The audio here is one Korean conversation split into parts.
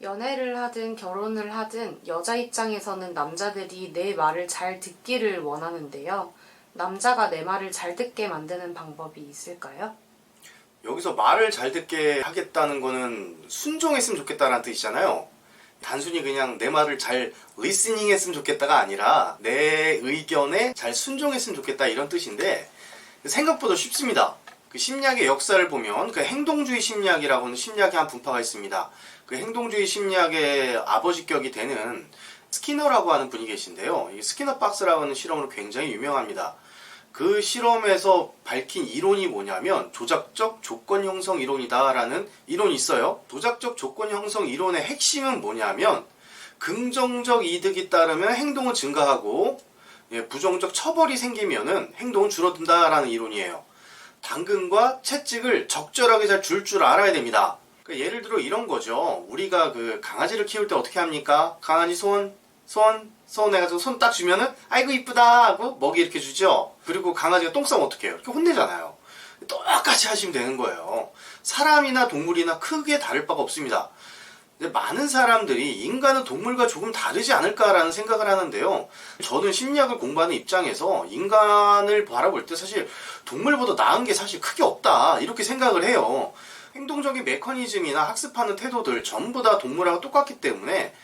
연애를 하든 결혼을 하든 여자 입장에서는 남자들이 내 말을 잘 듣기를 원하는데요. 남자가 내 말을 잘 듣게 만드는 방법이 있을까요? 여기서 말을 잘 듣게 하겠다는 거는 순종했으면 좋겠다라는 뜻이잖아요. 단순히 그냥 내 말을 잘 리스닝 했으면 좋겠다가 아니라 내 의견에 잘 순종했으면 좋겠다 이런 뜻인데 생각보다 쉽습니다. 그 심리학의 역사를 보면 그 행동주의 심리학이라고 하는 심리학의 한 분파가 있습니다. 그 행동주의 심리학의 아버지격이 되는 스키너라고 하는 분이 계신데요. 이 스키너 박스라고 하는 실험으로 굉장히 유명합니다. 그 실험에서 밝힌 이론이 뭐냐면 조작적 조건 형성 이론이다라는 이론이 있어요. 조작적 조건 형성 이론의 핵심은 뭐냐면 긍정적 이득이 따르면 행동은 증가하고 부정적 처벌이 생기면은 행동은 줄어든다라는 이론이에요. 당근과 채찍을 적절하게 잘 줄 알아야 됩니다. 그러니까 예를 들어 이런 거죠. 우리가 그 강아지를 키울 때 어떻게 합니까? 강아지 손 해가지고 손 딱 주면은 아이고 이쁘다 하고 먹이 이렇게 주죠. 그리고 강아지가 똥 싸면 어떻게 해요? 이렇게 혼내잖아요. 똑같이 하시면 되는 거예요. 사람이나 동물이나 크게 다를 바가 없습니다. 근데 많은 사람들이 인간은 동물과 조금 다르지 않을까라는 생각을 하는데요. 저는 심리학을 공부하는 입장에서 인간을 바라볼 때 사실 동물보다 나은 게 사실 크게 없다 이렇게 생각을 해요. 행동적인 메커니즘이나 학습하는 태도들 전부 다 동물하고 똑같기 때문에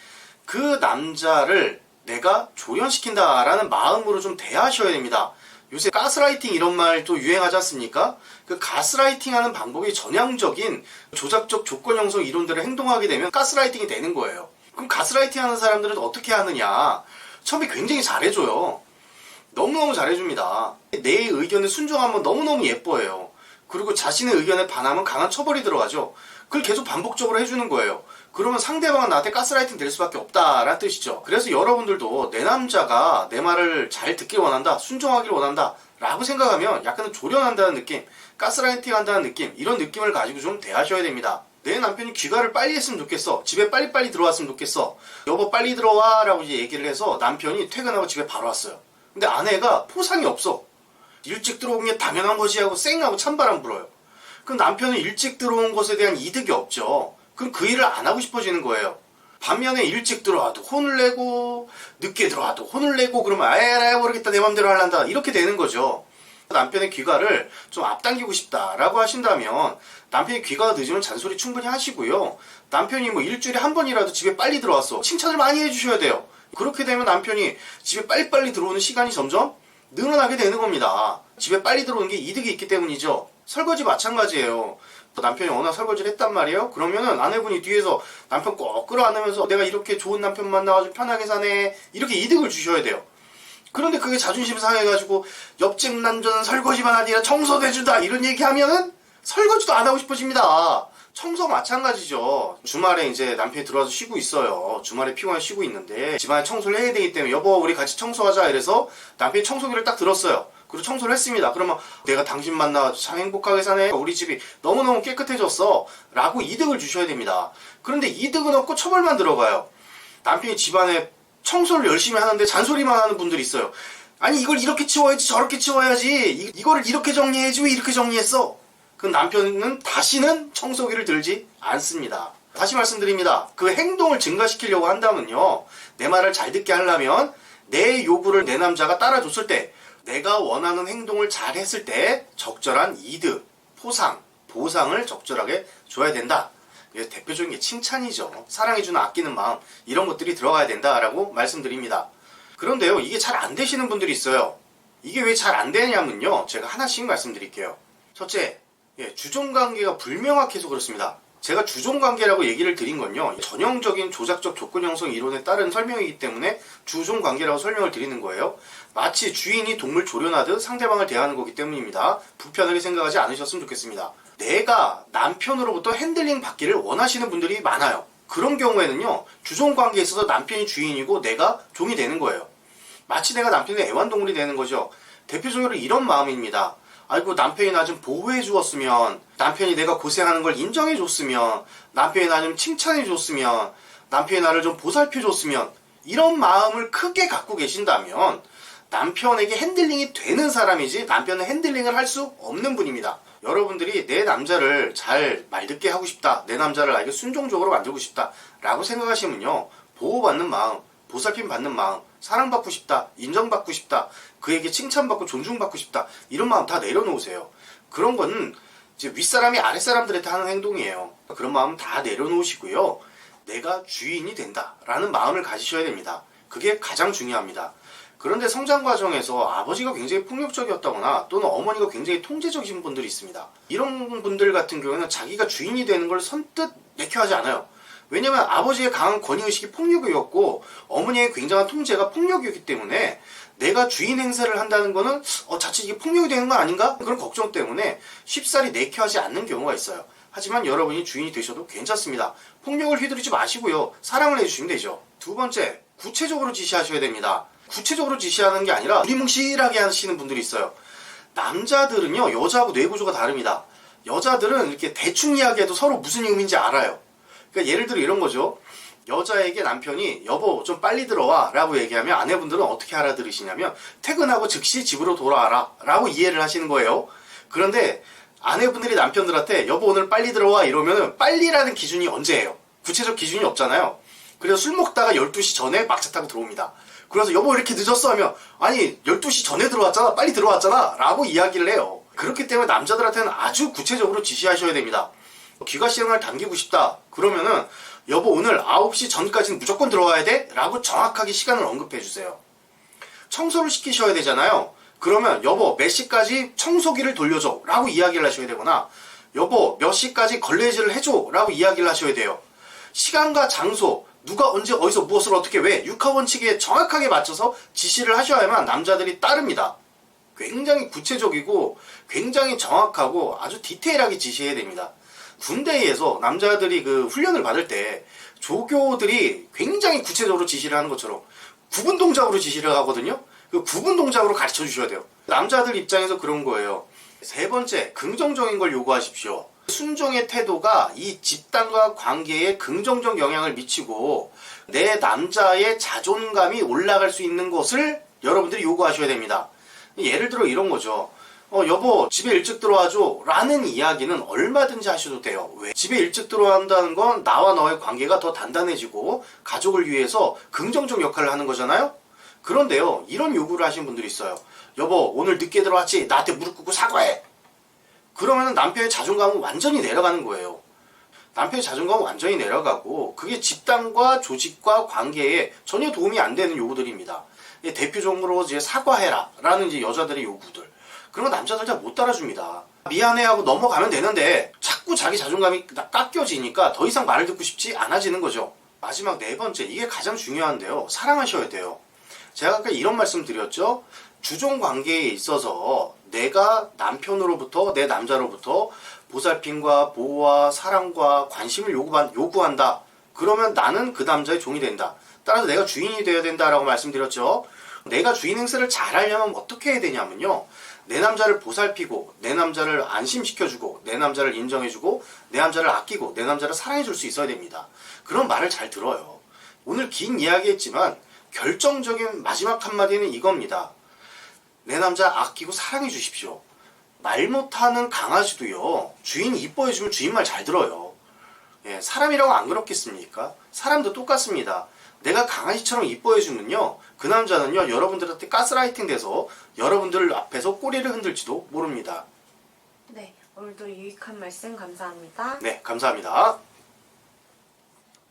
그 남자를 내가 조련시킨다라는 마음으로 좀 대하셔야 됩니다. 요새 가스라이팅 이런 말도 유행하지 않습니까? 그 가스라이팅 하는 방법이 전향적인 조작적 조건 형성 이론대로 행동하게 되면 가스라이팅이 되는 거예요. 그럼 가스라이팅 하는 사람들은 어떻게 하느냐? 처음에 굉장히 잘해줘요. 너무너무 잘해줍니다. 내 의견에 순종하면 너무너무 예뻐해요. 그리고 자신의 의견에 반하면 강한 처벌이 들어가죠. 그걸 계속 반복적으로 해주는 거예요. 그러면 상대방은 나한테 가스라이팅 될 수밖에 없다라는 뜻이죠. 그래서 여러분들도 내 남자가 내 말을 잘 듣길 원한다, 순종하길 원한다 라고 생각하면 약간은 조련한다는 느낌, 가스라이팅 한다는 느낌, 이런 느낌을 가지고 좀 대하셔야 됩니다. 내 남편이 귀가를 빨리 했으면 좋겠어, 집에 빨리빨리 들어왔으면 좋겠어, 여보 빨리 들어와 라고 이제 얘기를 해서 남편이 퇴근하고 집에 바로 왔어요. 근데 아내가 포상이 없어. 일찍 들어온 게 당연한 거지 하고 쌩하고 찬바람 불어요. 그럼 남편은 일찍 들어온 것에 대한 이득이 없죠. 그럼 그 일을 안 하고 싶어지는 거예요. 반면에 일찍 들어와도 혼을 내고 늦게 들어와도 혼을 내고 그러면 아예 모르겠다 내 맘대로 할란다 이렇게 되는 거죠. 남편의 귀가를 좀 앞당기고 싶다라고 하신다면 남편이 귀가가 늦으면 잔소리 충분히 하시고요. 남편이 뭐 일주일에 한 번이라도 집에 빨리 들어왔어 칭찬을 많이 해주셔야 돼요. 그렇게 되면 남편이 집에 빨리빨리 들어오는 시간이 점점 늘어나게 되는 겁니다. 집에 빨리 들어오는 게 이득이 있기 때문이죠. 설거지 마찬가지예요. 남편이 워낙 설거지를 했단 말이에요. 그러면은 아내분이 뒤에서 남편 꼭 끌어안으면서 내가 이렇게 좋은 남편 만나가지고 편하게 사네 이렇게 이득을 주셔야 돼요. 그런데 그게 자존심 상해가지고 옆집 남자는 설거지만 아니라 청소도 해준다 이런 얘기하면은 설거지도 안 하고 싶어집니다. 청소 마찬가지죠. 주말에 이제 남편이 들어와서 쉬고 있어요. 주말에 피곤해 쉬고 있는데 집안에 청소를 해야 되기 때문에 여보 우리 같이 청소하자 이래서 남편이 청소기를 딱 들었어요. 그리고 청소를 했습니다. 그러면 내가 당신 만나서 참 행복하게 사네. 우리 집이 너무너무 깨끗해졌어. 라고 이득을 주셔야 됩니다. 그런데 이득은 없고 처벌만 들어가요. 남편이 집안에 청소를 열심히 하는데 잔소리만 하는 분들이 있어요. 아니 이걸 이렇게 치워야지 저렇게 치워야지 이거를 이렇지 정리해야지 왜 이렇게 정리했어? 그 남편은 다시는 청소기를 들지 않습니다. 다시 말씀드립니다. 그 행동을 증가시키려고 한다면요. 내 말을 잘 듣게 하려면 내 요구를 내 남자가 따라줬을 때 내가 원하는 행동을 잘 했을 때 적절한 이득, 포상, 보상을 적절하게 줘야 된다. 이게 대표적인 게 칭찬이죠. 사랑해주는 아끼는 마음 이런 것들이 들어가야 된다라고 말씀드립니다. 그런데요. 이게 잘 안 되시는 분들이 있어요. 이게 왜 잘 안 되냐면요. 제가 하나씩 말씀드릴게요. 첫째, 주종관계가 불명확해서 그렇습니다. 제가 주종관계라고 얘기를 드린 건요. 전형적인 조작적 조건 형성 이론에 따른 설명이기 때문에 주종관계라고 설명을 드리는 거예요. 마치 주인이 동물 조련하듯 상대방을 대하는 거기 때문입니다. 불편하게 생각하지 않으셨으면 좋겠습니다. 내가 남편으로부터 핸들링 받기를 원하시는 분들이 많아요. 그런 경우에는요. 주종관계에 있어서 남편이 주인이고 내가 종이 되는 거예요. 마치 내가 남편의 애완동물이 되는 거죠. 대표적으로 이런 마음입니다. 아이고 남편이 나 좀 보호해 주었으면, 남편이 내가 고생하는 걸 인정해 줬으면, 남편이 나 좀 칭찬해 줬으면, 남편이 나를 좀 보살펴 줬으면, 이런 마음을 크게 갖고 계신다면 남편에게 핸들링이 되는 사람이지 남편은 핸들링을 할 수 없는 분입니다. 여러분들이 내 남자를 잘 말듣게 하고 싶다, 내 남자를 나에게 순종적으로 만들고 싶다 라고 생각하시면요, 보호받는 마음, 보살핌 받는 마음, 사랑받고 싶다, 인정받고 싶다, 그에게 칭찬받고 존중받고 싶다, 이런 마음 다 내려놓으세요. 그런 거는 이제 윗사람이 아랫사람들한테 하는 행동이에요. 그런 마음 다 내려놓으시고요, 내가 주인이 된다 라는 마음을 가지셔야 됩니다. 그게 가장 중요합니다. 그런데 성장 과정에서 아버지가 굉장히 폭력적이었다거나 또는 어머니가 굉장히 통제적이신 분들이 있습니다. 이런 분들 같은 경우에는 자기가 주인이 되는 걸 선뜻 내켜하지 않아요. 왜냐면 아버지의 강한 권위의식이 폭력이었고 어머니의 굉장한 통제가 폭력이었기 때문에 내가 주인 행세를 한다는 거는 자칫 이게 폭력이 되는 거 아닌가? 그런 걱정 때문에 쉽사리 내켜하지 않는 경우가 있어요. 하지만 여러분이 주인이 되셔도 괜찮습니다. 폭력을 휘두르지 마시고요, 사랑을 해주시면 되죠. 두 번째, 구체적으로 지시하셔야 됩니다. 구체적으로 지시하는 게 아니라 무리뭉실하게 하시는 분들이 있어요. 남자들은요, 여자하고 뇌구조가 다릅니다. 여자들은 이렇게 대충 이야기해도 서로 무슨 의미인지 알아요. 그러니까 예를 들어 이런 거죠. 여자에게 남편이 여보 좀 빨리 들어와 라고 얘기하면 아내분들은 어떻게 알아들으시냐면 퇴근하고 즉시 집으로 돌아와라 라고 이해를 하시는 거예요. 그런데 아내분들이 남편들한테 여보 오늘 빨리 들어와 이러면 빨리라는 기준이 언제예요? 구체적 기준이 없잖아요. 그래서 술 먹다가 12시 전에 막차 타고 들어옵니다. 그래서 여보 이렇게 늦었어 하면 아니 12시 전에 들어왔잖아, 빨리 들어왔잖아 라고 이야기를 해요. 그렇기 때문에 남자들한테는 아주 구체적으로 지시하셔야 됩니다. 귀가 시간을 당기고 싶다 그러면은 여보 오늘 9시 전까지는 무조건 들어와야 돼 라고 정확하게 시간을 언급해 주세요. 청소를 시키셔야 되잖아요. 그러면 여보 몇 시까지 청소기를 돌려줘 라고 이야기를 하셔야 되거나 여보 몇 시까지 걸레질을 해줘 라고 이야기를 하셔야 돼요. 시간과 장소, 누가 언제 어디서 무엇을 어떻게 왜 육하원칙에 정확하게 맞춰서 지시를 하셔야만 남자들이 따릅니다. 굉장히 구체적이고 굉장히 정확하고 아주 디테일하게 지시해야 됩니다. 군대에서 남자들이 그 훈련을 받을 때 조교들이 굉장히 구체적으로 지시를 하는 것처럼 구분 동작으로 지시를 하거든요. 그 구분 동작으로 가르쳐 주셔야 돼요. 남자들 입장에서 그런 거예요. 세 번째, 긍정적인 걸 요구하십시오. 순종의 태도가 이 집단과 관계에 긍정적 영향을 미치고 내 남자의 자존감이 올라갈 수 있는 것을 여러분들이 요구하셔야 됩니다. 예를 들어 이런 거죠. 여보 집에 일찍 들어와줘 라는 이야기는 얼마든지 하셔도 돼요. 왜? 집에 일찍 들어간다는 건 나와 너의 관계가 더 단단해지고 가족을 위해서 긍정적 역할을 하는 거잖아요. 그런데요, 이런 요구를 하시는 분들이 있어요. 여보 오늘 늦게 들어왔지? 나한테 무릎 꿇고 사과해. 그러면 남편의 자존감은 완전히 내려가는 거예요. 남편의 자존감은 완전히 내려가고 그게 집단과 조직과 관계에 전혀 도움이 안 되는 요구들입니다. 대표적으로 이제 사과해라 라는 이제 여자들의 요구들, 그런 거 남자들 잘 못 따라줍니다. 미안해 하고 넘어가면 되는데 자꾸 자기 자존감이 깎여지니까 더 이상 말을 듣고 싶지 않아지는 거죠. 마지막 네 번째, 이게 가장 중요한데요, 사랑하셔야 돼요. 제가 아까 이런 말씀 드렸죠. 주종 관계에 있어서 내가 남편으로부터 내 남자로부터 보살핌과 보호와 사랑과 관심을 요구한다. 그러면 나는 그 남자의 종이 된다. 따라서 내가 주인이 되어야 된다라고 말씀드렸죠. 내가 주인 행세를 잘하려면 어떻게 해야 되냐면요, 내 남자를 보살피고 내 남자를 안심시켜주고 내 남자를 인정해주고 내 남자를 아끼고 내 남자를 사랑해줄 수 있어야 됩니다. 그런 말을 잘 들어요. 오늘 긴 이야기했지만 결정적인 마지막 한마디는 이겁니다. 내 남자 아끼고 사랑해 주십시오. 말 못하는 강아지도요, 주인이 이뻐해주면 주인 말 잘 들어요. 예, 사람이라고 안 그렇겠습니까? 사람도 똑같습니다. 내가 강아지처럼 이뻐해주면요, 그 남자는요 여러분들한테 가스라이팅 돼서 여러분들 앞에서 꼬리를 흔들지도 모릅니다. 네, 오늘도 유익한 말씀 감사합니다. 네, 감사합니다.